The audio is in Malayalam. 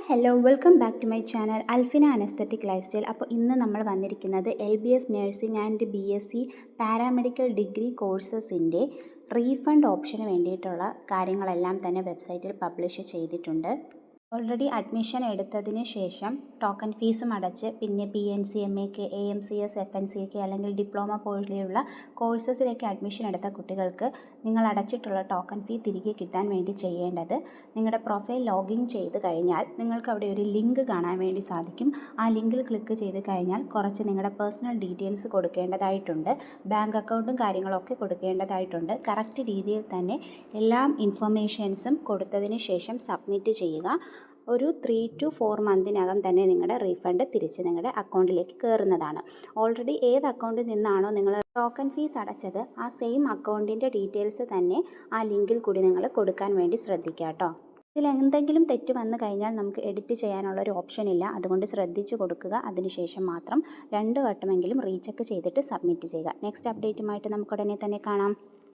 Hello welcome back to my channel Alfina an aesthetic lifestyle. അപ്പോൾ ഇന്ന് നമ്മൾ വന്നിരിക്കുന്നത് LBS nursing and BSc paramedical degree കോഴ്സസിൻ്റെ റീഫണ്ട് ഓപ്ഷന് വേണ്ടിയിട്ടുള്ള കാര്യങ്ങളെല്ലാം തന്നെ വെബ്സൈറ്റിൽ പബ്ലിഷ് ചെയ്തിട്ടുണ്ട്. ഓൾറെഡി അഡ്മിഷൻ എടുത്തതിന് ശേഷം ടോക്കൺ ഫീസും അടച്ച് പിന്നെ PNC MAK AMCS FNCK അല്ലെങ്കിൽ ഡിപ്ലോമ പോലെയുള്ള കോഴ്സസിലേക്ക് അഡ്മിഷൻ എടുത്ത കുട്ടികൾക്ക് നിങ്ങൾ അടച്ചിട്ടുള്ള ടോക്കൺ ഫീ തിരികെ കിട്ടാൻ വേണ്ടി ചെയ്യേണ്ടത്, നിങ്ങളുടെ പ്രൊഫൈൽ ലോഗിൻ ചെയ്ത് കഴിഞ്ഞാൽ നിങ്ങൾക്ക് അവിടെ ഒരു ലിങ്ക് കാണാൻ വേണ്ടി സാധിക്കും. ആ ലിങ്കിൽ ക്ലിക്ക് ചെയ്ത് കഴിഞ്ഞാൽ കുറച്ച് നിങ്ങളുടെ പേഴ്സണൽ ഡീറ്റെയിൽസ് കൊടുക്കേണ്ടതായിട്ടുണ്ട്, ബാങ്ക് അക്കൗണ്ടും കാര്യങ്ങളൊക്കെ കൊടുക്കേണ്ടതായിട്ടുണ്ട്. കറക്റ്റ് രീതിയിൽ തന്നെ എല്ലാ ഇൻഫർമേഷൻസും കൊടുത്തതിന് ശേഷം സബ്മിറ്റ് ചെയ്യുക. ഒരു 3 to 4 മന്തിനകം തന്നെ നിങ്ങളുടെ റീഫണ്ട് തിരിച്ച് നിങ്ങളുടെ അക്കൗണ്ടിലേക്ക് കയറുന്നതാണ്. ഓൾറെഡി ഏത് അക്കൗണ്ടിൽ നിന്നാണോ നിങ്ങൾ ടോക്കൺ ഫീസ് അടച്ചത് ആ സെയിം അക്കൗണ്ടിൻ്റെ ഡീറ്റെയിൽസ് തന്നെ ആ ലിങ്കിൽ കൂടി നിങ്ങൾ കൊടുക്കാൻ വേണ്ടി ശ്രദ്ധിക്കുക കേട്ടോ. ഇതിൽ എന്തെങ്കിലും തെറ്റ് വന്നു കഴിഞ്ഞാൽ നമുക്ക് എഡിറ്റ് ചെയ്യാനുള്ള ഒരു ഓപ്ഷൻ ഇല്ല, അതുകൊണ്ട് ശ്രദ്ധിച്ച് കൊടുക്കുക. അതിനുശേഷം മാത്രം 2 വട്ടമെങ്കിലും റീചെക്ക് ചെയ്തിട്ട് സബ്മിറ്റ് ചെയ്യുക. നെക്സ്റ്റ് അപ്ഡേറ്റുമായിട്ട് നമുക്ക് ഉടനെ തന്നെ കാണാം.